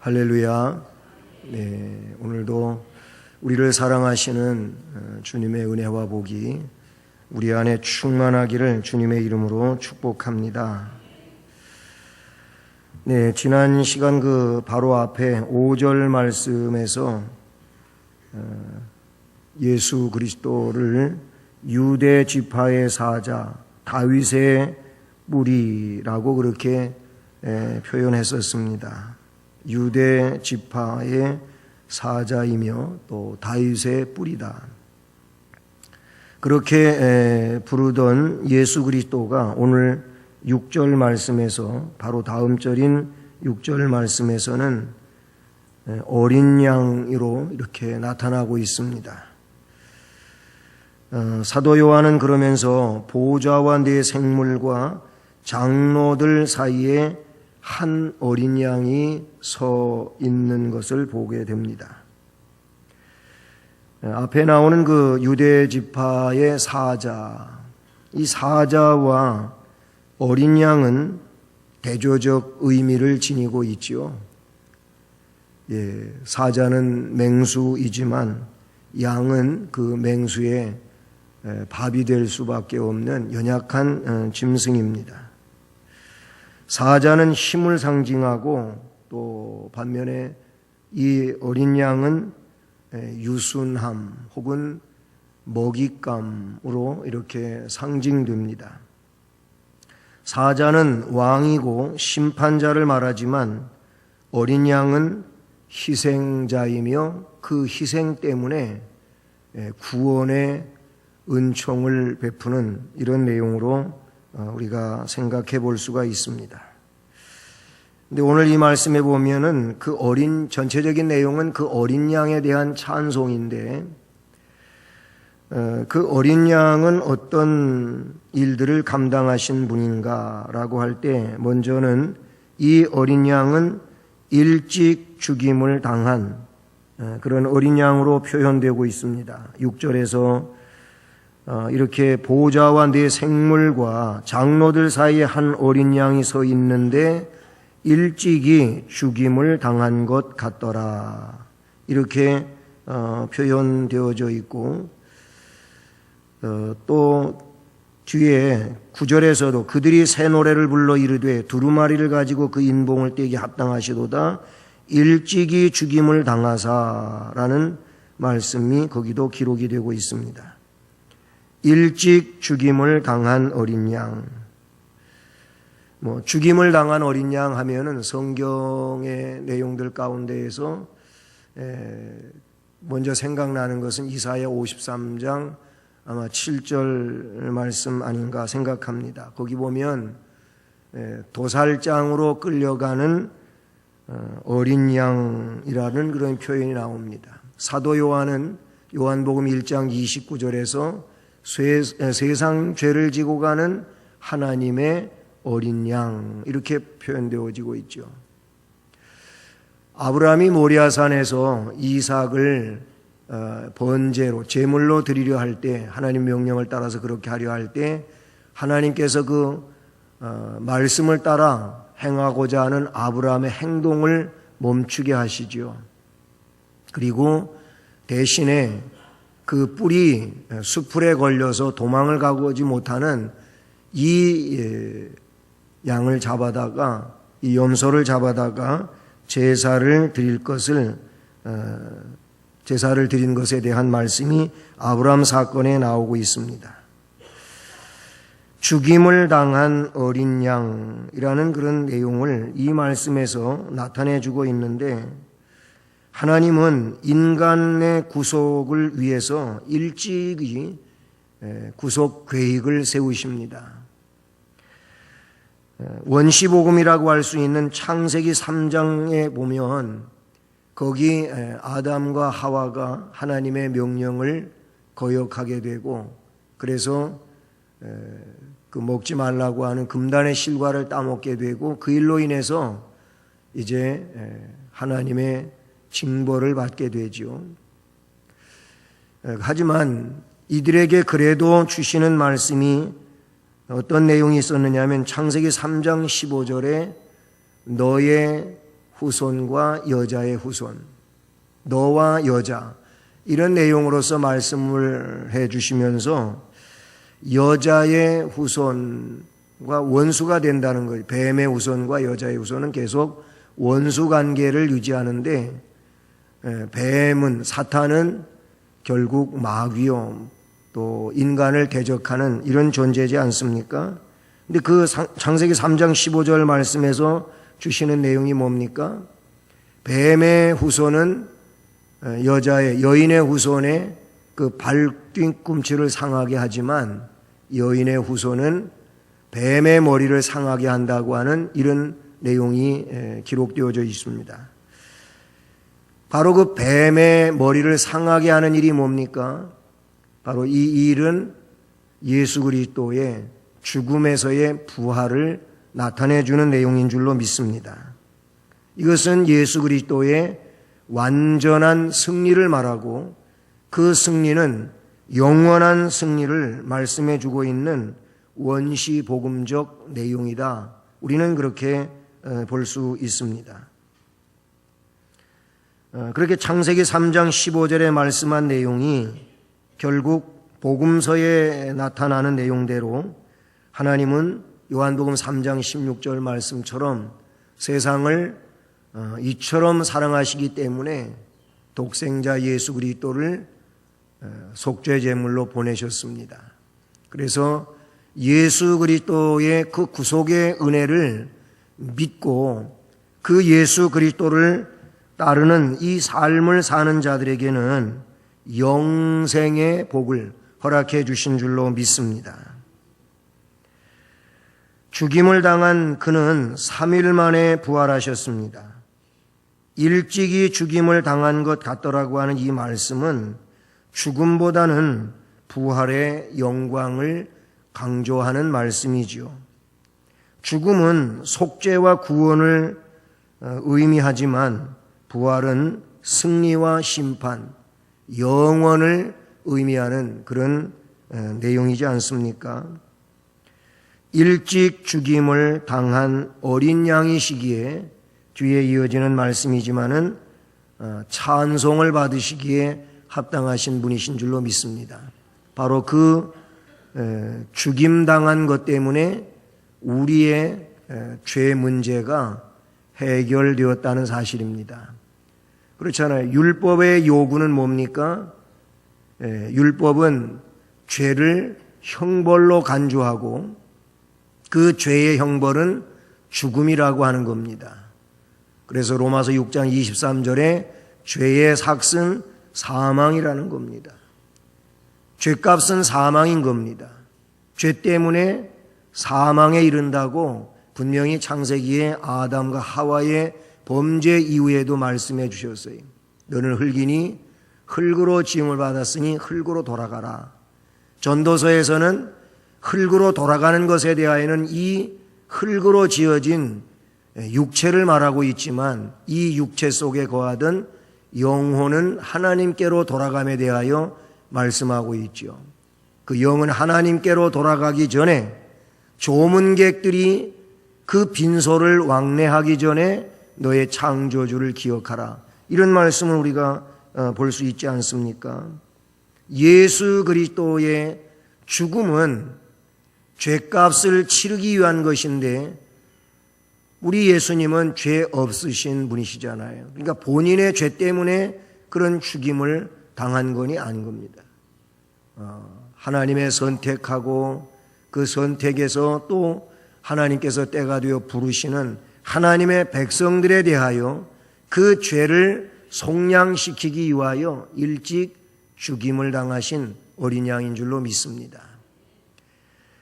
할렐루야. 네, 오늘도 우리를 사랑하시는 주님의 은혜와 복이 우리 안에 충만하기를 주님의 이름으로 축복합니다. 네, 지난 시간 바로 앞에 5절 말씀에서 예수 그리스도를 유대 지파의 사자, 다윗의 뿌리라고 그렇게 표현했었습니다. 유대 지파의 사자이며 또 다윗의 뿌리다. 그렇게 부르던 예수 그리스도가 오늘 6절 말씀에서 바로 다음 절인 6절 말씀에서는 어린 양으로 이렇게 나타나고 있습니다. 사도 요한은 그러면서 보좌와 네 생물과 장로들 사이에 한 어린 양이 서 있는 것을 보게 됩니다. 앞에 나오는 그 유대 지파의 사자, 이 사자와 어린 양은 대조적 의미를 지니고 있죠. 사자는 맹수이지만 양은 그 맹수의 밥이 될 수밖에 없는 연약한 짐승입니다. 사자는 힘을 상징하고 또 반면에 이 어린 양은 유순함 혹은 먹잇감으로 이렇게 상징됩니다. 사자는 왕이고 심판자를 말하지만 어린 양은 희생자이며 그 희생 때문에 구원의 은총을 베푸는 이런 내용으로 우리가 생각해 볼 수가 있습니다. 근데 오늘 이 말씀에 보면은 전체적인 내용은 그 어린 양에 대한 찬송인데, 그 어린 양은 어떤 일들을 감당하신 분인가라고 할 때, 먼저는 이 어린 양은 일찍 죽임을 당한 그런 어린 양으로 표현되고 있습니다. 6절에서 이렇게 보좌와 네 생물과 장로들 사이에 한 어린 양이 서 있는데 일찍이 죽임을 당한 것 같더라. 이렇게 표현되어져 있고, 또 뒤에 9절에서도 그들이 새 노래를 불러 이르되 두루마리를 가지고 그 인봉을 떼기 합당하시도다. 일찍이 죽임을 당하사라는 말씀이 거기도 기록이 되고 있습니다. 일찍 죽임을 당한 어린 양. 죽임을 당한 어린 양 하면은 성경의 내용들 가운데에서 먼저 생각나는 것은 이사야 53장 아마 7절 말씀 아닌가 생각합니다. 거기 보면 도살장으로 끌려가는 어린 양이라는 그런 표현이 나옵니다. 사도 요한은 요한복음 1장 29절에서 세상 죄를 지고 가는 하나님의 어린 양 이렇게 표현되어지고 있죠. 아브라함이 모리아산에서 이삭을 번제로 제물로 드리려 할 때, 하나님 명령을 따라서 그렇게 하려 할 때 하나님께서 그 말씀을 따라 행하고자 하는 아브라함의 행동을 멈추게 하시죠. 그리고 대신에 그 뿔이 수풀에 걸려서 도망을 가고지 못하는 이 양을 잡아다가, 이 염소를 잡아다가 제사를 드린 것에 대한 말씀이 아브라함 사건에 나오고 있습니다. 죽임을 당한 어린 양이라는 그런 내용을 이 말씀에서 나타내주고 있는데, 하나님은 인간의 구속을 위해서 일찍이 구속 계획을 세우십니다. 원시복음이라고 할 수 있는 창세기 3장에 보면 거기 아담과 하와가 하나님의 명령을 거역하게 되고, 그래서 그 먹지 말라고 하는 금단의 실과를 따먹게 되고, 그 일로 인해서 이제 하나님의 징벌을 받게 되죠. 하지만 이들에게 그래도 주시는 말씀이 어떤 내용이 있었느냐 하면 창세기 3장 15절에 너의 후손과 여자의 후손, 너와 여자, 이런 내용으로서 말씀을 해 주시면서 여자의 후손과 원수가 된다는 거예요. 뱀의 후손과 여자의 후손은 계속 원수 관계를 유지하는데, 뱀은, 사탄은 결국 마귀요, 또 인간을 대적하는 이런 존재지 않습니까? 근데 그 창세기 3장 15절 말씀에서 주시는 내용이 뭡니까? 뱀의 후손은 여인의 후손의 그 발뒤꿈치를 상하게 하지만 여인의 후손은 뱀의 머리를 상하게 한다고 하는 이런 내용이 기록되어져 있습니다. 바로 그 뱀의 머리를 상하게 하는 일이 뭡니까? 바로 이 일은 예수 그리스도의 죽음에서의 부활을 나타내 주는 내용인 줄로 믿습니다. 이것은 예수 그리스도의 완전한 승리를 말하고, 그 승리는 영원한 승리를 말씀해 주고 있는 원시 복음적 내용이다. 우리는 그렇게 볼 수 있습니다. 그렇게 창세기 3장 15절에 말씀한 내용이 결국 복음서에 나타나는 내용대로 하나님은 요한복음 3장 16절 말씀처럼 세상을 이처럼 사랑하시기 때문에 독생자 예수 그리스도를 속죄 제물로 보내셨습니다. 그래서 예수 그리스도의 그 구속의 은혜를 믿고 그 예수 그리스도를 따르는 이 삶을 사는 자들에게는 영생의 복을 허락해 주신 줄로 믿습니다. 죽임을 당한 그는 3일 만에 부활하셨습니다. 일찍이 죽임을 당한 것 같더라고 하는 이 말씀은 죽음보다는 부활의 영광을 강조하는 말씀이지요. 죽음은 속죄와 구원을 의미하지만 부활은 승리와 심판, 영원을 의미하는 그런 내용이지 않습니까? 일찍 죽임을 당한 어린 양이시기에 뒤에 이어지는 말씀이지만은 찬송을 받으시기에 합당하신 분이신 줄로 믿습니다. 바로 그 죽임당한 것 때문에 우리의 죄 문제가 해결되었다는 사실입니다. 그렇잖아요. 율법의 요구는 뭡니까? 율법은 죄를 형벌로 간주하고 그 죄의 형벌은 죽음이라고 하는 겁니다. 그래서 로마서 6장 23절에 죄의 삭은 사망이라는 겁니다. 죄값은 사망인 겁니다. 죄 때문에 사망에 이른다고 분명히 창세기에 아담과 하와의 범죄 이후에도 말씀해 주셨어요. 너는 흙이니 흙으로 지음을 받았으니 흙으로 돌아가라. 전도서에서는 흙으로 돌아가는 것에 대하여는 이 흙으로 지어진 육체를 말하고 있지만 이 육체 속에 거하던 영혼은 하나님께로 돌아감에 대하여 말씀하고 있죠. 그 영은 하나님께로 돌아가기 전에 조문객들이 그 빈소를 왕래하기 전에 너의 창조주를 기억하라. 이런 말씀을 우리가 볼 수 있지 않습니까? 예수 그리스도의 죽음은 죄값을 치르기 위한 것인데 우리 예수님은 죄 없으신 분이시잖아요. 그러니까 본인의 죄 때문에 그런 죽임을 당한 건이 아닌 겁니다. 하나님의 선택하고 그 선택에서 또 하나님께서 때가 되어 부르시는 하나님의 백성들에 대하여 그 죄를 속량시키기 위하여 일찍 죽임을 당하신 어린 양인 줄로 믿습니다.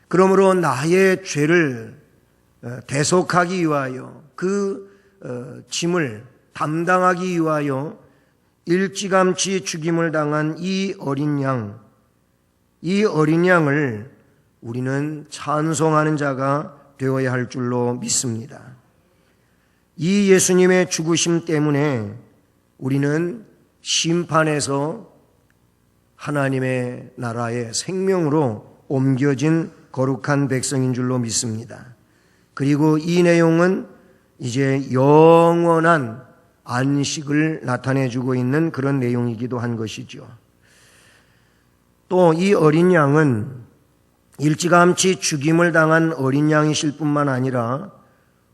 그러므로 나의 죄를 대속하기 위하여 그 짐을 담당하기 위하여 일찌감치 죽임을 당한 이 어린 양을 우리는 찬송하는 자가 되어야 할 줄로 믿습니다. 이 예수님의 죽으심 때문에 우리는 심판에서 하나님의 나라의 생명으로 옮겨진 거룩한 백성인 줄로 믿습니다. 그리고 이 내용은 이제 영원한 안식을 나타내주고 있는 그런 내용이기도 한 것이죠. 또 이 어린 양은 일찌감치 죽임을 당한 어린 양이실 뿐만 아니라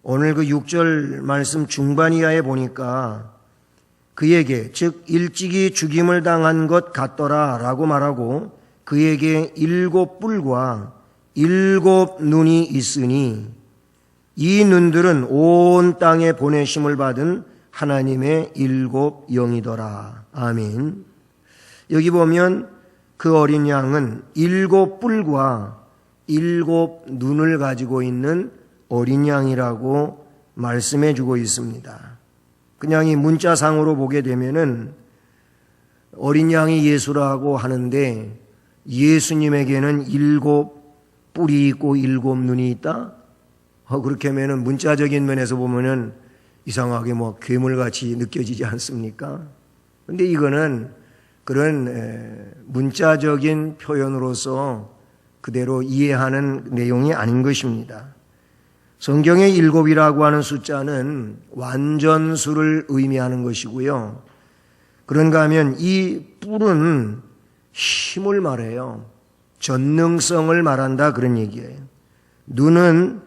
오늘 그 6절 말씀 중반 이하에 보니까 그에게, 즉 일찍이 죽임을 당한 것 같더라 라고 말하고 그에게 7뿔과 7눈이 있으니 이 눈들은 온 땅에 보내심을 받은 하나님의 7영이더라. 아멘. 여기 보면 그 어린 양은 7뿔과 7눈을 가지고 있는 어린 양이라고 말씀해 주고 있습니다. 그냥 이 문자상으로 보게 되면은 어린 양이 예수라고 하는데 예수님에게는 7뿔이 있고 7눈이 있다? 그렇게 하면은 문자적인 면에서 보면은 이상하게 괴물같이 느껴지지 않습니까? 근데 이거는 그런 문자적인 표현으로서 그대로 이해하는 내용이 아닌 것입니다. 성경의 7이라고 하는 숫자는 완전수를 의미하는 것이고요. 그런가 하면 이 뿔은 힘을 말해요. 전능성을 말한다 그런 얘기예요. 눈은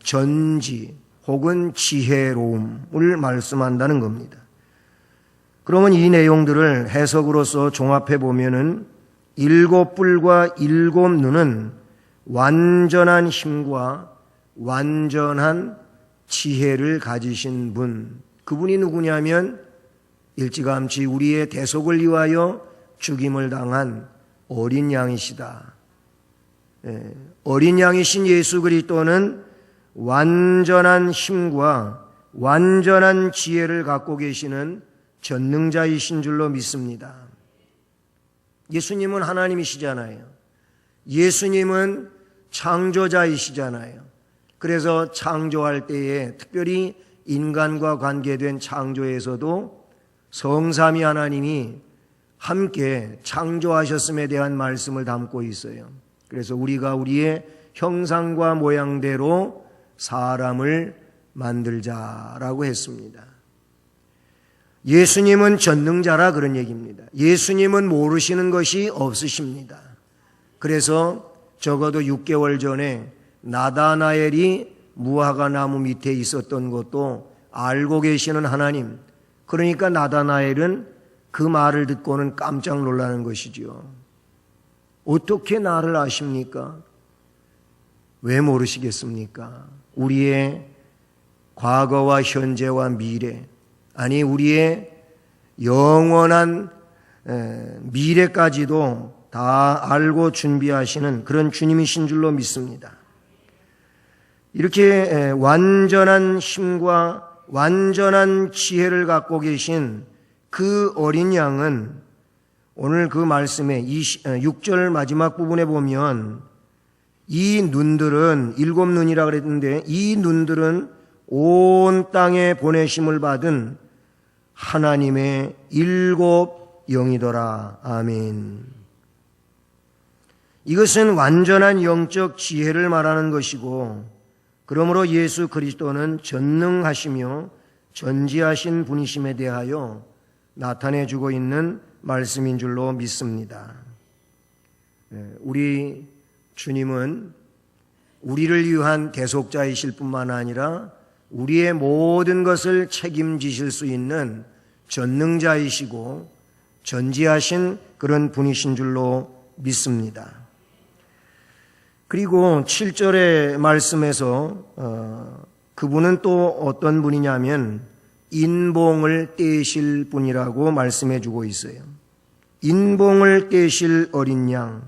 전지 혹은 지혜로움을 말씀한다는 겁니다. 그러면 이 내용들을 해석으로서 종합해 보면은 7뿔과 7눈은 완전한 힘과 완전한 지혜를 가지신 분, 그분이 누구냐면 일찌감치 우리의 대속을 위하여 죽임을 당한 어린 양이시다. 어린 양이신 예수 그리스도는 완전한 힘과 완전한 지혜를 갖고 계시는 전능자이신 줄로 믿습니다. 예수님은 하나님이시잖아요. 예수님은 창조자이시잖아요. 그래서 창조할 때에 특별히 인간과 관계된 창조에서도 성삼위 하나님이 함께 창조하셨음에 대한 말씀을 담고 있어요. 그래서 우리가 우리의 형상과 모양대로 사람을 만들자라고 했습니다. 예수님은 전능자라 그런 얘기입니다. 예수님은 모르시는 것이 없으십니다. 그래서 적어도 6개월 전에 나다나엘이 무화과 나무 밑에 있었던 것도 알고 계시는 하나님, 그러니까 나다나엘은 그 말을 듣고는 깜짝 놀라는 것이죠. 어떻게 나를 아십니까? 왜 모르시겠습니까? 우리의 과거와 현재와 미래, 아니 우리의 영원한 미래까지도 다 알고 준비하시는 그런 주님이신 줄로 믿습니다. 이렇게 완전한 힘과 완전한 지혜를 갖고 계신 그 어린 양은 오늘 그 말씀의 6절 마지막 부분에 보면 이 눈들은 7눈이라고 그랬는데 이 눈들은 온 땅에 보내심을 받은 하나님의 7영이더라. 아멘. 이것은 완전한 영적 지혜를 말하는 것이고, 그러므로 예수 그리스도는 전능하시며 전지하신 분이심에 대하여 나타내주고 있는 말씀인 줄로 믿습니다. 우리 주님은 우리를 위한 대속자이실 뿐만 아니라 우리의 모든 것을 책임지실 수 있는 전능자이시고 전지하신 그런 분이신 줄로 믿습니다. 그리고 7절의 말씀에서 그분은 또 어떤 분이냐면 인봉을 떼실 분이라고 말씀해 주고 있어요. 인봉을 떼실 어린 양.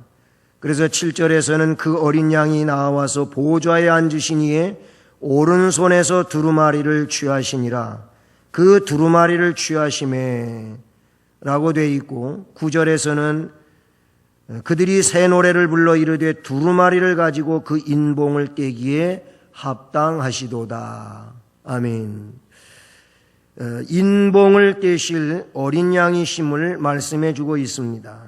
그래서 7절에서는 그 어린 양이 나와서 보좌에 앉으시니에 오른손에서 두루마리를 취하시니라. 그 두루마리를 취하심에 라고 되어 있고, 9절에서는 그들이 새 노래를 불러 이르되 두루마리를 가지고 그 인봉을 떼기에 합당하시도다. 아멘. 인봉을 떼실 어린 양이심을 말씀해 주고 있습니다.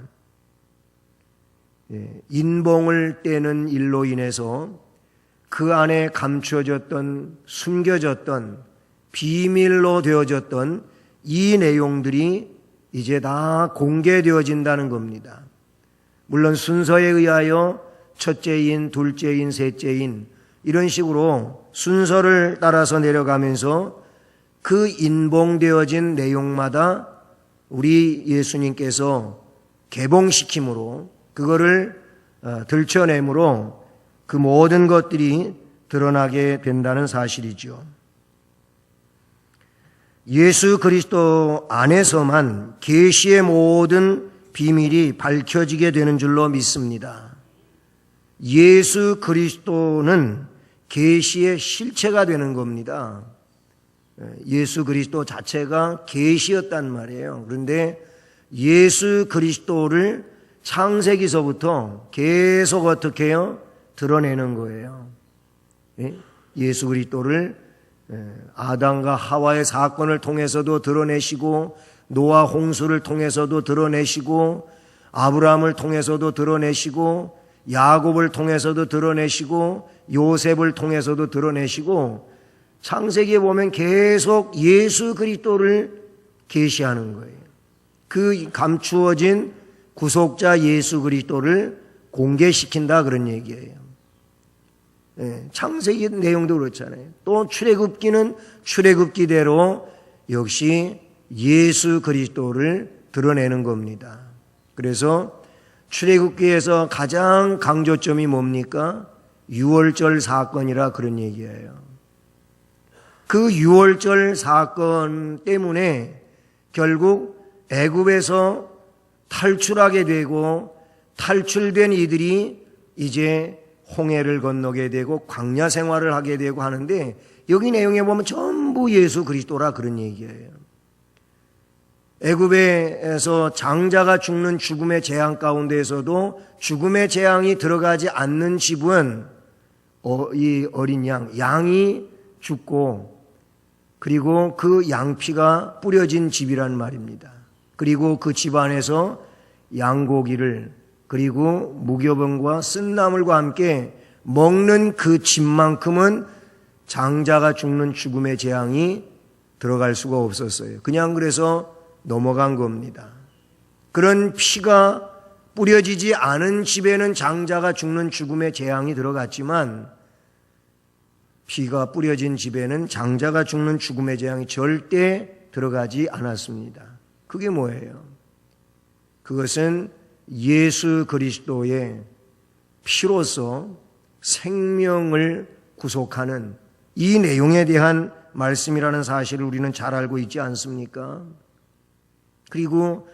인봉을 떼는 일로 인해서 그 안에 감추어졌던, 숨겨졌던, 비밀로 되어졌던 이 내용들이 이제 다 공개되어진다는 겁니다. 물론 순서에 의하여 첫째인, 둘째인, 셋째인 이런 식으로 순서를 따라서 내려가면서 그 인봉되어진 내용마다 우리 예수님께서 개봉시킴으로 그거를 들춰내므로 그 모든 것들이 드러나게 된다는 사실이죠. 예수 그리스도 안에서만 계시의 모든 비밀이 밝혀지게 되는 줄로 믿습니다. 예수 그리스도는 계시의 실체가 되는 겁니다. 예수 그리스도 자체가 계시였단 말이에요. 그런데 예수 그리스도를 창세기서부터 계속 어떻게 해요? 드러내는 거예요. 예수 그리스도를 아담과 하와의 사건을 통해서도 드러내시고, 노아 홍수를 통해서도 드러내시고, 아브라함을 통해서도 드러내시고, 야곱을 통해서도 드러내시고, 요셉을 통해서도 드러내시고, 창세기에 보면 계속 예수 그리스도를 계시하는 거예요. 그 감추어진 구속자 예수 그리스도를 공개시킨다 그런 얘기예요. 창세기 내용도 그렇잖아요. 또 출애굽기는 출애굽기대로 역시 예수 그리스도를 드러내는 겁니다. 그래서 출애굽기에서 가장 강조점이 뭡니까? 유월절 사건이라 그런 얘기예요. 그 유월절 사건 때문에 결국 애굽에서 탈출하게 되고, 탈출된 이들이 이제 홍해를 건너게 되고 광야 생활을 하게 되고 하는데, 여기 내용에 보면 전부 예수 그리스도라 그런 얘기예요. 애굽에서 장자가 죽는 죽음의 재앙 가운데에서도 죽음의 재앙이 들어가지 않는 집은 이 어린 양이 죽고, 그리고 그 양피가 뿌려진 집이란 말입니다. 그리고 그 집 안에서 양고기를, 그리고 무교병과 쓴나물과 함께 먹는 그 집만큼은 장자가 죽는 죽음의 재앙이 들어갈 수가 없었어요. 그냥 그래서 넘어간 겁니다. 그런 피가 뿌려지지 않은 집에는 장자가 죽는 죽음의 재앙이 들어갔지만, 피가 뿌려진 집에는 장자가 죽는 죽음의 재앙이 절대 들어가지 않았습니다. 그게 뭐예요? 그것은 예수 그리스도의 피로서 생명을 구속하는 이 내용에 대한 말씀이라는 사실을 우리는 잘 알고 있지 않습니까? 그리고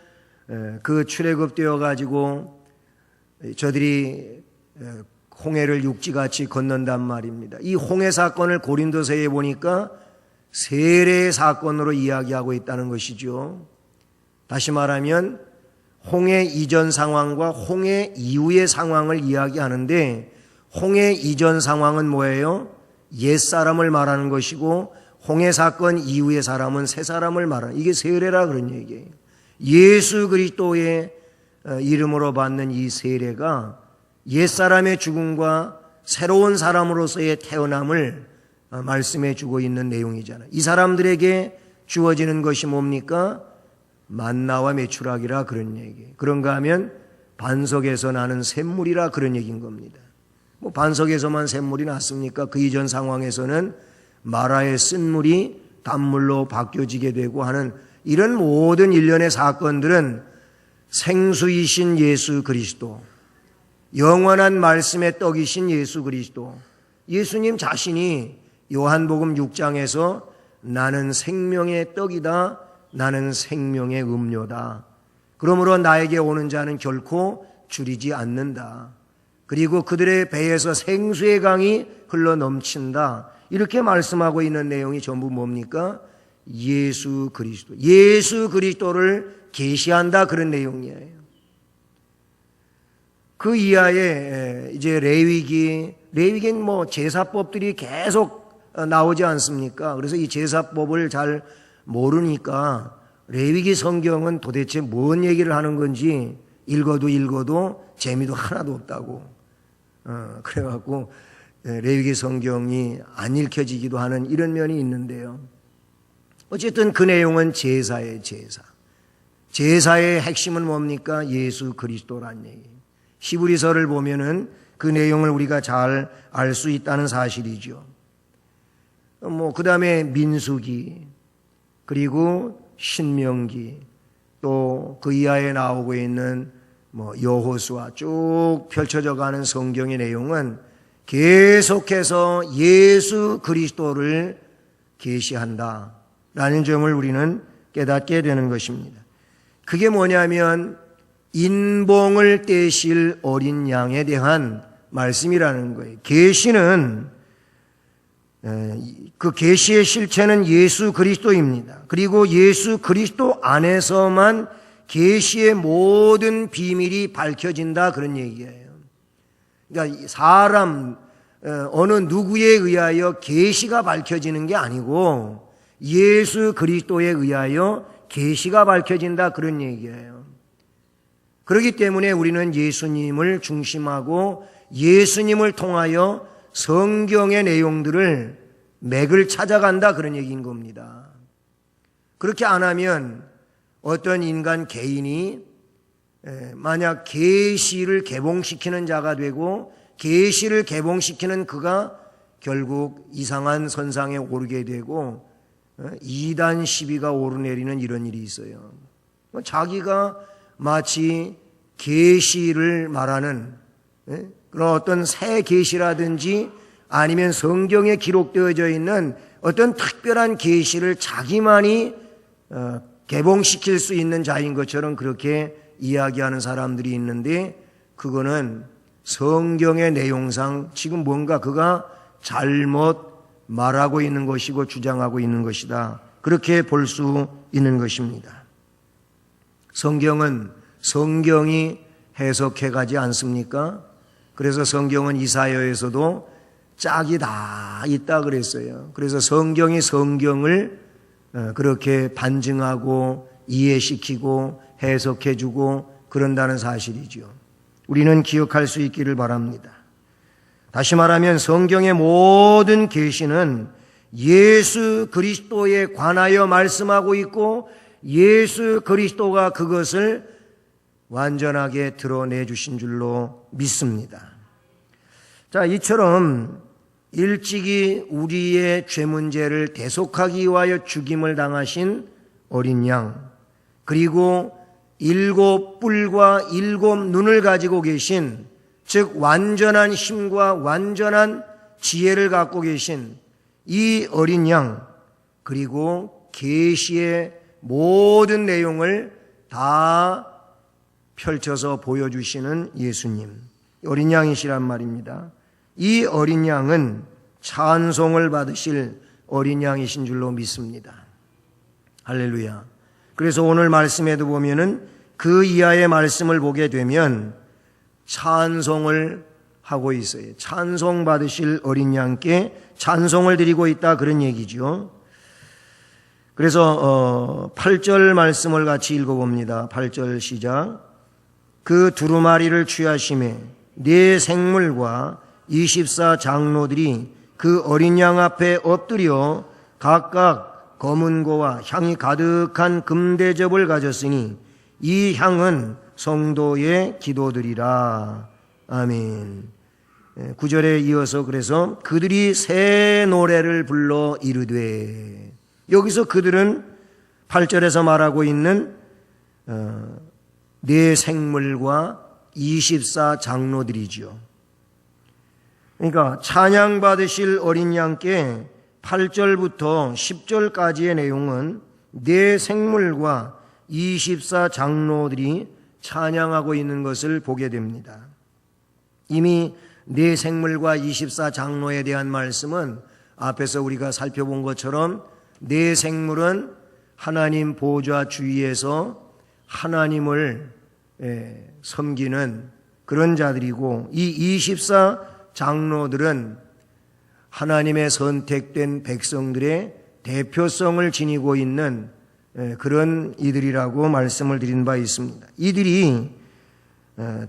그 출애굽되어 가지고 저들이 홍해를 육지같이 건넌단 말입니다. 이 홍해 사건을 고린도서에 보니까 세례 사건으로 이야기하고 있다는 것이죠. 다시 말하면 홍해 이전 상황과 홍해 이후의 상황을 이야기하는데, 홍해 이전 상황은 뭐예요? 옛사람을 말하는 것이고, 홍해 사건 이후의 사람은 새 사람을 말하는, 이게 세례라 그런 얘기예요. 예수 그리스도의 이름으로 받는 이 세례가 옛사람의 죽음과 새로운 사람으로서의 태어남을 말씀해 주고 있는 내용이잖아요. 이 사람들에게 주어지는 것이 뭡니까? 만나와 메추라기라 그런 얘기. 그런가 하면 반석에서 나는 샘물이라 그런 얘기인 겁니다. 뭐 반석에서만 샘물이 났습니까? 그 이전 상황에서는 마라의 쓴물이 단물로 바뀌어지게 되고 하는 이런 모든 일련의 사건들은 생수이신 예수 그리스도, 영원한 말씀의 떡이신 예수 그리스도, 예수님 자신이 요한복음 6장에서 나는 생명의 떡이다, 나는 생명의 음료다, 그러므로 나에게 오는 자는 결코 줄이지 않는다, 그리고 그들의 배에서 생수의 강이 흘러 넘친다, 이렇게 말씀하고 있는 내용이 전부 뭡니까? 예수 그리스도, 예수 그리스도를 계시한다 그런 내용이에요. 그 이하에 이제 레위기는 뭐 제사법들이 계속 나오지 않습니까? 그래서 이 제사법을 잘 모르니까 레위기 성경은 도대체 뭔 얘기를 하는 건지 읽어도 재미도 하나도 없다고. 그래갖고 레위기 성경이 안 읽혀지기도 하는 이런 면이 있는데요. 어쨌든 그 내용은 제사의 제사. 제사의 핵심은 뭡니까? 예수 그리스도란 얘기예요. 히브리서를 보면은 그 내용을 우리가 잘 알 수 있다는 사실이죠. 그 다음에 민수기, 그리고 신명기, 또 그 이하에 나오고 있는 여호수아 쭉 펼쳐져 가는 성경의 내용은 계속해서 예수 그리스도를 계시한다라는 점을 우리는 깨닫게 되는 것입니다. 그게 뭐냐면 인봉을 떼실 어린 양에 대한 말씀이라는 거예요. 계시는 그 계시의 실체는 예수 그리스도입니다. 그리고 예수 그리스도 안에서만 계시의 모든 비밀이 밝혀진다 그런 얘기예요. 그러니까 사람 어느 누구에 의하여 계시가 밝혀지는 게 아니고 예수 그리스도에 의하여 계시가 밝혀진다 그런 얘기예요. 그렇기 때문에 우리는 예수님을 중심하고 예수님을 통하여 성경의 내용들을 맥을 찾아간다 그런 얘기인 겁니다. 그렇게 안 하면 어떤 인간 개인이 만약 계시를 개봉시키는 자가 되고 계시를 개봉시키는 그가 결국 이상한 선상에 오르게 되고 이단 시비가 오르내리는 이런 일이 있어요. 자기가 마치 계시를 말하는 그런 어떤 새 계시라든지 아니면 성경에 기록되어져 있는 어떤 특별한 계시를 자기만이 개봉시킬 수 있는 자인 것처럼 그렇게 이야기하는 사람들이 있는데 그거는 성경의 내용상 지금 뭔가 그가 잘못 말하고 있는 것이고 주장하고 있는 것이다. 그렇게 볼 수 있는 것입니다. 성경은 성경이 해석해 가지 않습니까? 그래서 성경은 이사야에서도 짝이 다 있다 그랬어요. 그래서 성경이 성경을 그렇게 반증하고 이해시키고 해석해주고 그런다는 사실이죠. 우리는 기억할 수 있기를 바랍니다. 다시 말하면 성경의 모든 계시는 예수 그리스도에 관하여 말씀하고 있고 예수 그리스도가 그것을 완전하게 드러내 주신 줄로 믿습니다. 자, 이처럼 일찍이 우리의 죄 문제를 대속하기 위하여 죽임을 당하신 어린 양, 그리고 7 뿔과 7 눈을 가지고 계신, 즉 완전한 힘과 완전한 지혜를 갖고 계신 이 어린 양, 그리고 계시의 모든 내용을 다 펼쳐서 보여주시는 예수님, 어린 양이시란 말입니다. 이 어린 양은 찬송을 받으실 어린 양이신 줄로 믿습니다. 할렐루야. 그래서 오늘 말씀에도 보면은 그 이하의 말씀을 보게 되면 찬송을 하고 있어요. 찬송 받으실 어린 양께 찬송을 드리고 있다 그런 얘기죠. 그래서 8절 말씀을 같이 읽어봅니다. 8절 시작. 그 두루마리를 취하심에 네 생물과 24 장로들이 그 어린 양 앞에 엎드려 각각 검은 고와 향이 가득한 금대접을 가졌으니 이 향은 성도의 기도들이라. 아멘. 9절에 이어서 그래서 그들이 새 노래를 불러 이르되, 여기서 그들은 8절에서 말하고 있는 네 생물과 24 장로들이죠. 그러니까 찬양 받으실 어린 양께 8절부터 10절까지의 내용은 네 생물과 24 장로들이 찬양하고 있는 것을 보게 됩니다. 이미 네 생물과 24 장로에 대한 말씀은 앞에서 우리가 살펴본 것처럼 네 생물은 하나님 보좌 주위에서 하나님을 섬기는 그런 자들이고, 이 24 장로들은 하나님의 선택된 백성들의 대표성을 지니고 있는 그런 이들이라고 말씀을 드린 바 있습니다. 이들이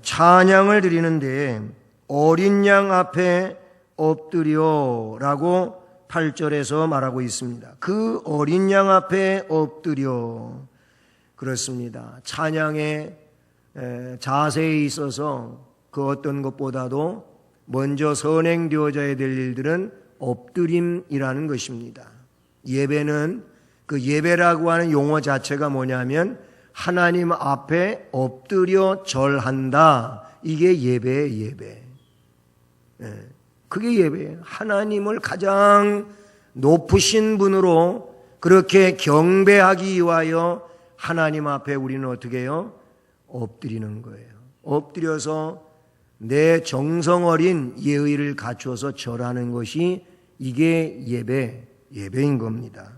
찬양을 드리는데 어린 양 앞에 엎드려라고 8절에서 말하고 있습니다. 그 어린 양 앞에 엎드려. 그렇습니다. 찬양의 자세에 있어서 그 어떤 것보다도 먼저 선행되어져야 될 일들은 엎드림이라는 것입니다. 예배는 그 예배라고 하는 용어 자체가 뭐냐면 하나님 앞에 엎드려 절한다. 이게 예배예요, 예배. 그게 예배예요. 하나님을 가장 높으신 분으로 그렇게 경배하기 위하여 하나님 앞에 우리는 어떻게 해요? 엎드리는 거예요. 엎드려서 내 정성 어린 예의를 갖추어서 절하는 것이 이게 예배인 겁니다.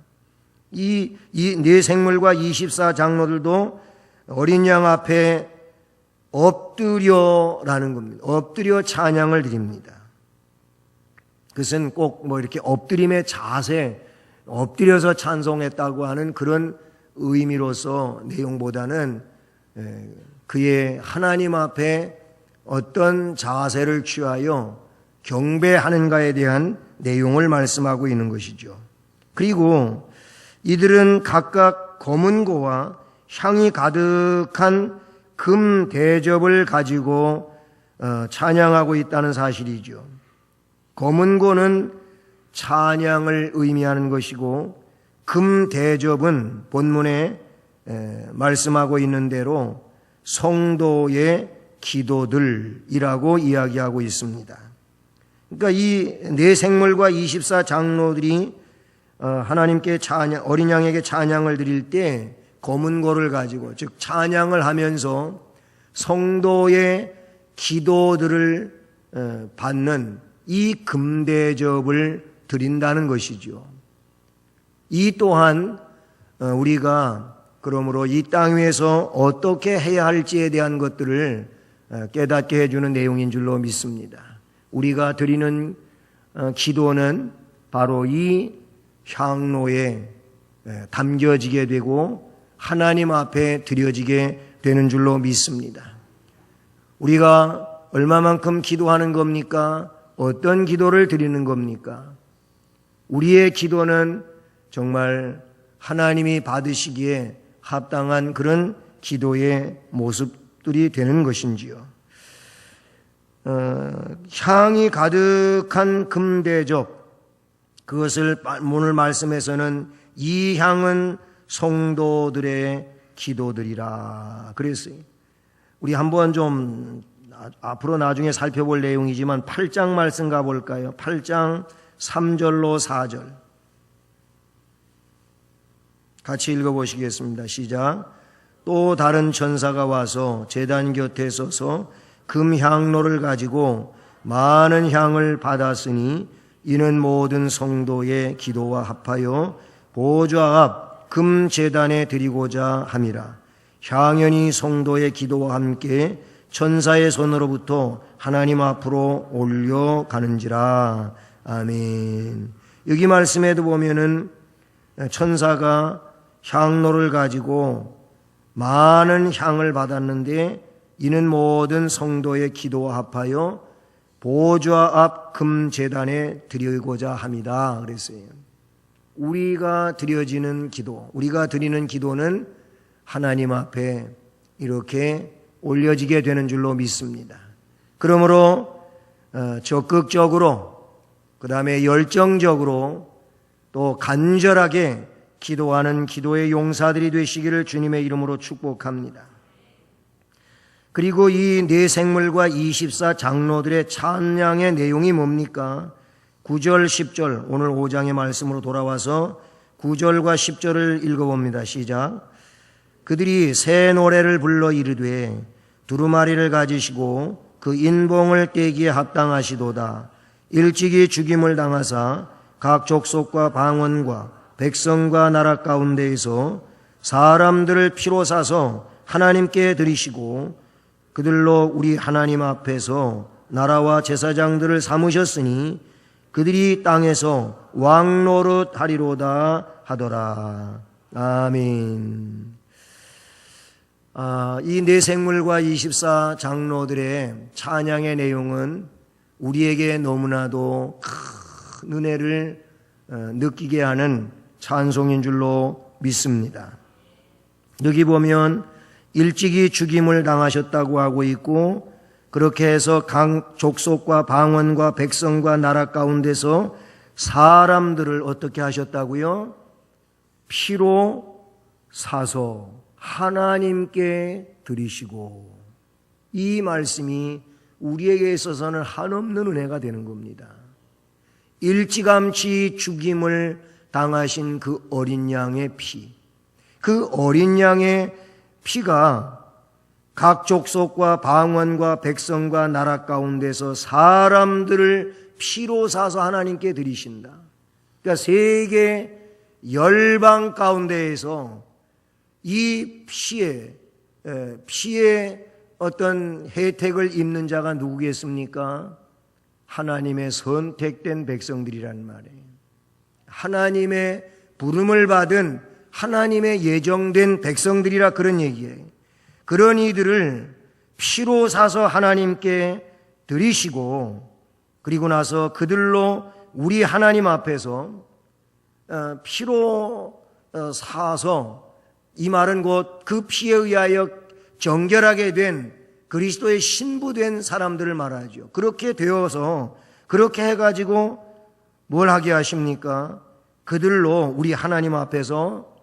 이 네 생물과 24장로들도 어린 양 앞에 엎드려라는 겁니다. 엎드려 찬양을 드립니다. 그것은 꼭 뭐 이렇게 엎드림의 자세, 엎드려서 찬송했다고 하는 그런 의미로서 내용보다는 그의 하나님 앞에 어떤 자세를 취하여 경배하는가에 대한 내용을 말씀하고 있는 것이죠. 그리고 이들은 각각 검은고와 향이 가득한 금 대접을 가지고 찬양하고 있다는 사실이죠. 검은고는 찬양을 의미하는 것이고 금 대접은 본문에 말씀하고 있는 대로 성도의 기도들이라고 이야기하고 있습니다. 그러니까 이 네 생물과 24장로들이 하나님께 어린 양에게 찬양을 드릴 때 검은고를 가지고, 즉 찬양을 하면서 성도의 기도들을 받는 이 금대접을 드린다는 것이죠. 이 또한 우리가 그러므로 이 땅 위에서 어떻게 해야 할지에 대한 것들을 깨닫게 해주는 내용인 줄로 믿습니다. 우리가 드리는 기도는 바로 이 향로에 담겨지게 되고 하나님 앞에 드려지게 되는 줄로 믿습니다. 우리가 얼마만큼 기도하는 겁니까? 어떤 기도를 드리는 겁니까? 우리의 기도는 정말 하나님이 받으시기에 합당한 그런 기도의 모습들이 되는 것인지요. 향이 가득한 금대접, 그것을 오늘 말씀에서는 이 향은 성도들의 기도들이라 그랬어요. 우리 한번 좀 앞으로 나중에 살펴볼 내용이지만 8장 말씀 가볼까요? 8장 3절로 4절 같이 읽어보시겠습니다. 시작. 또 다른 천사가 와서 제단 곁에 서서 금향로를 가지고 많은 향을 받았으니 이는 모든 성도의 기도와 합하여 보좌 앞 금제단에 드리고자 함이라. 향연이 성도의 기도와 함께 천사의 손으로부터 하나님 앞으로 올려가는지라. 아멘. 여기 말씀에도 보면은 천사가 향로를 가지고 많은 향을 받았는데 이는 모든 성도의 기도와 합하여 보좌 앞 금제단에 드리고자 합니다. 그랬어요. 우리가 드려지는 기도, 우리가 드리는 기도는 하나님 앞에 이렇게 올려지게 되는 줄로 믿습니다. 그러므로 적극적으로, 그 다음에 열정적으로 또 간절하게 기도하는 기도의 용사들이 되시기를 주님의 이름으로 축복합니다. 그리고 이 네 생물과 24장로들의 찬양의 내용이 뭡니까? 9절, 10절, 오늘 5장의 말씀으로 돌아와서 9절과 10절을 읽어봅니다. 시작. 그들이 새 노래를 불러 이르되 두루마리를 가지시고 그 인봉을 떼기에 합당하시도다. 일찍이 죽임을 당하사 각 족속과 방언과 백성과 나라 가운데에서 사람들을 피로 사서 하나님께 드리시고 그들로 우리 하나님 앞에서 나라와 제사장들을 삼으셨으니 그들이 땅에서 왕노릇 하리로다 하더라. 아멘. 이 네 생물과 24장로들의 찬양의 내용은 우리에게 너무나도 큰 은혜를 느끼게 하는 찬송인 줄로 믿습니다. 여기 보면 일찍이 죽임을 당하셨다고 하고 있고, 그렇게 해서 각 족속과 방언과 백성과 나라 가운데서 사람들을 어떻게 하셨다고요? 피로 사서 하나님께 드리시고, 이 말씀이 우리에게 있어서는 한없는 은혜가 되는 겁니다. 일찌감치 죽임을 당하신 그 어린 양의 피, 그 어린 양의 피가 각 족속과 방언과 백성과 나라 가운데서 사람들을 피로 사서 하나님께 드리신다. 그러니까 세계 열방 가운데에서 이 피의 어떤 혜택을 입는 자가 누구겠습니까? 하나님의 선택된 백성들이란 말이에요. 하나님의 부름을 받은 하나님의 예정된 백성들이라 그런 얘기예요. 그런 이들을 피로 사서 하나님께 드리시고, 그리고 나서 그들로 우리 하나님 앞에서 피로 사서, 이 말은 곧 그 피에 의하여 정결하게 된 그리스도의 신부된 사람들을 말하죠. 그렇게 되어서, 그렇게 해가지고 뭘 하게 하십니까? 그들로 우리 하나님 앞에서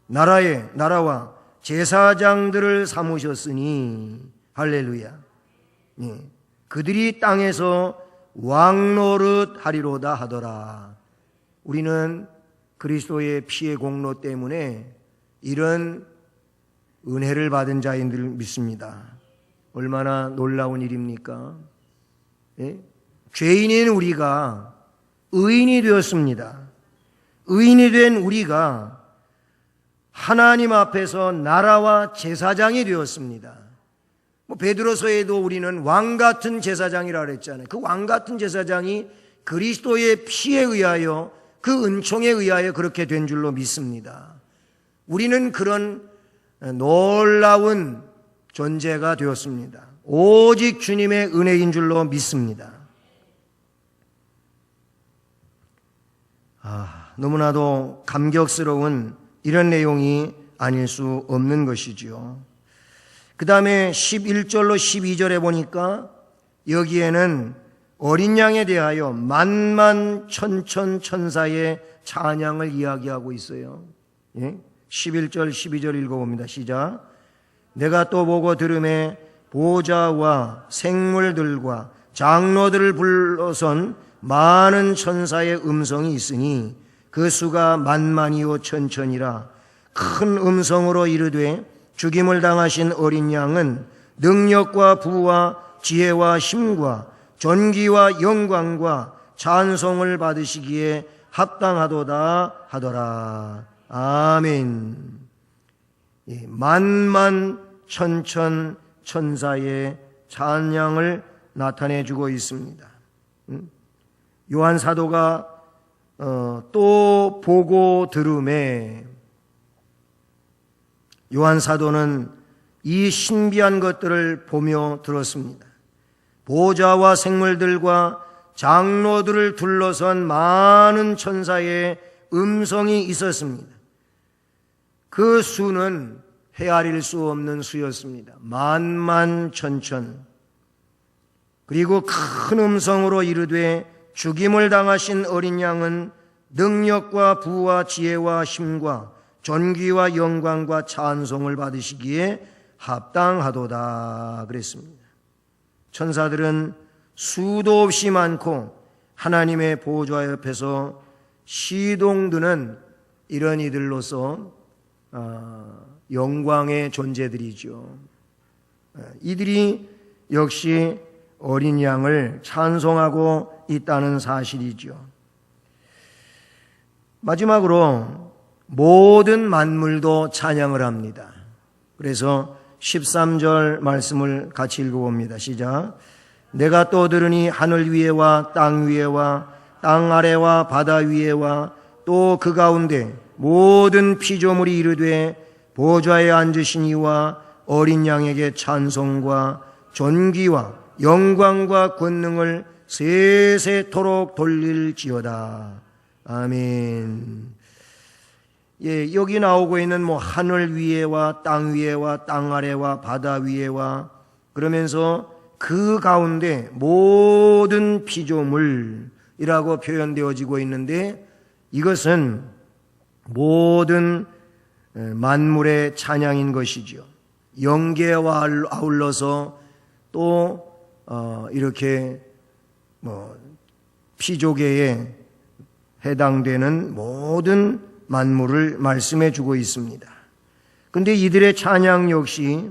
나라와 제사장들을 삼으셨으니, 할렐루야. 예. 그들이 땅에서 왕노릇 하리로다 하더라. 우리는 그리스도의 피의 공로 때문에 이런 은혜를 받은 자인 줄 믿습니다. 얼마나 놀라운 일입니까? 예? 죄인인 우리가 의인이 되었습니다. 의인이 된 우리가 하나님 앞에서 나라와 제사장이 되었습니다. 베드로서에도 우리는 왕같은 제사장이라고 그랬잖아요. 그 왕같은 제사장이 그리스도의 피에 의하여, 그 은총에 의하여 그렇게 된 줄로 믿습니다. 우리는 그런 놀라운 존재가 되었습니다. 오직 주님의 은혜인 줄로 믿습니다. 너무나도 감격스러운 이런 내용이 아닐 수 없는 것이지요. 그 다음에 11절로 12절에 보니까 여기에는 어린 양에 대하여 만만천천 천사의 찬양을 이야기하고 있어요. 예? 11절 12절 읽어봅니다. 시작. 내가 또 보고 들음에 보좌와 생물들과 장로들을 불러선 많은 천사의 음성이 있으니 그 수가 만만이요 천천이라. 큰 음성으로 이르되 죽임을 당하신 어린 양은 능력과 부와 지혜와 힘과 존귀와 영광과 찬송을 받으시기에 합당하도다 하더라. 아멘. 만만천천 천사의 찬양을 나타내주고 있습니다. 요한 사도가 또 보고 들음에, 요한 사도는 이 신비한 것들을 보며 들었습니다. 보좌와 생물들과 장로들을 둘러선 많은 천사의 음성이 있었습니다. 그 수는 헤아릴 수 없는 수였습니다. 만만천천. 그리고 큰 음성으로 이르되 죽임을 당하신 어린 양은 능력과 부와 지혜와 힘과 존귀와 영광과 찬송을 받으시기에 합당하도다 그랬습니다. 천사들은 수도 없이 많고 하나님의 보좌 옆에서 시동드는 이런 이들로서 영광의 존재들이죠. 이들이 역시 어린 양을 찬송하고 있다는 사실이죠. 마지막으로 모든 만물도 찬양을 합니다. 그래서 13절 말씀을 같이 읽어봅니다. 시작. 내가 또 들으니 하늘 위에와 땅 위에와 땅 아래와 바다 위에와 또 그 가운데 모든 피조물이 이르되 보좌에 앉으신 이와 어린 양에게 찬송과 존귀와 영광과 권능을 세세토록 돌릴지어다. 아멘. 예, 여기 나오고 있는 하늘 위에와 땅 위에와 땅 아래와 바다 위에와 그러면서 그 가운데 모든 피조물이라고 표현되어지고 있는데, 이것은 모든 만물의 찬양인 것이죠. 영계와 아울러서 또 이렇게 피조계에 해당되는 모든 만물을 말씀해 주고 있습니다. 그런데 이들의 찬양 역시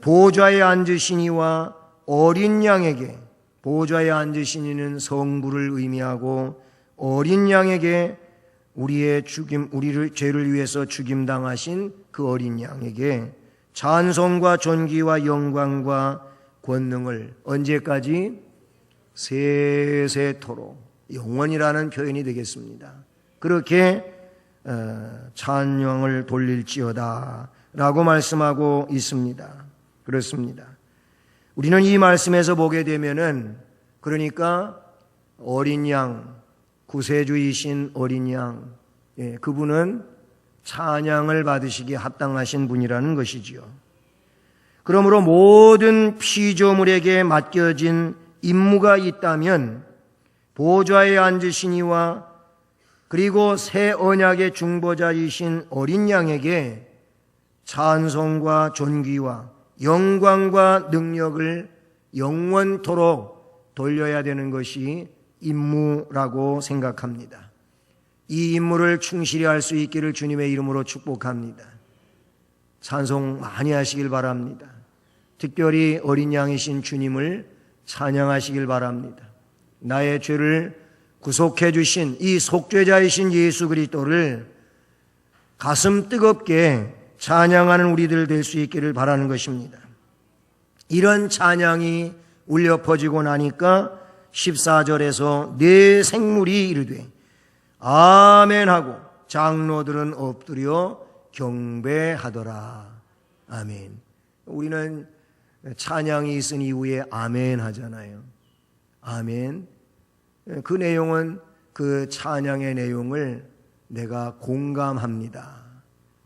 보좌에 앉으신 이와 어린 양에게, 보좌에 앉으신 이는 성부를 의미하고 어린 양에게 우리를 죄를 위해서 죽임당하신 그 어린 양에게 찬송과 존귀와 영광과 권능을 언제까지? 세세토록, 영원이라는 표현이 되겠습니다. 그렇게 찬양을 돌릴지어다 라고 말씀하고 있습니다. 그렇습니다. 우리는 이 말씀에서 보게 되면은, 그러니까 어린 양, 구세주이신 어린 양, 그분은 찬양을 받으시기에 합당하신 분이라는 것이지요. 그러므로 모든 피조물에게 맡겨진 임무가 있다면 보좌에 앉으신 이와 그리고 새 언약의 중보자이신 어린 양에게 찬송과 존귀와 영광과 능력을 영원토록 돌려야 되는 것이 임무라고 생각합니다. 이 임무를 충실히 할 수 있기를 주님의 이름으로 축복합니다. 찬송 많이 하시길 바랍니다. 특별히 어린 양이신 주님을 찬양하시길 바랍니다. 나의 죄를 구속해 주신 이 속죄자이신 예수 그리스도를 가슴 뜨겁게 찬양하는 우리들 될 수 있기를 바라는 것입니다. 이런 찬양이 울려 퍼지고 나니까 14절에서 네 생물이 이르되 아멘 하고 장로들은 엎드려 경배하더라. 아멘. 우리는 찬양이 있은 이후에 아멘 하잖아요. 아멘. 그 내용은, 그 찬양의 내용을 내가 공감합니다.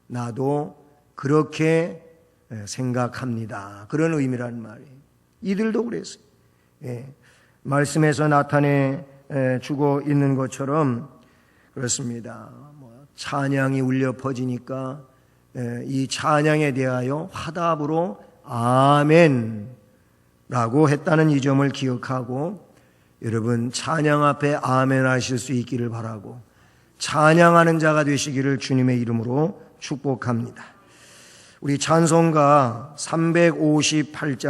나도 그렇게 생각합니다. 그런 의미라는 말이에요. 이들도 그랬어요. 말씀에서 나타내 주고 있는 것처럼 그렇습니다. 찬양이 울려 퍼지니까 이 찬양에 대하여 화답으로 아멘라고 했다는 이 점을 기억하고, 여러분 찬양 앞에 아멘 하실 수 있기를 바라고 찬양하는 자가 되시기를 주님의 이름으로 축복합니다. 우리 찬송가 358장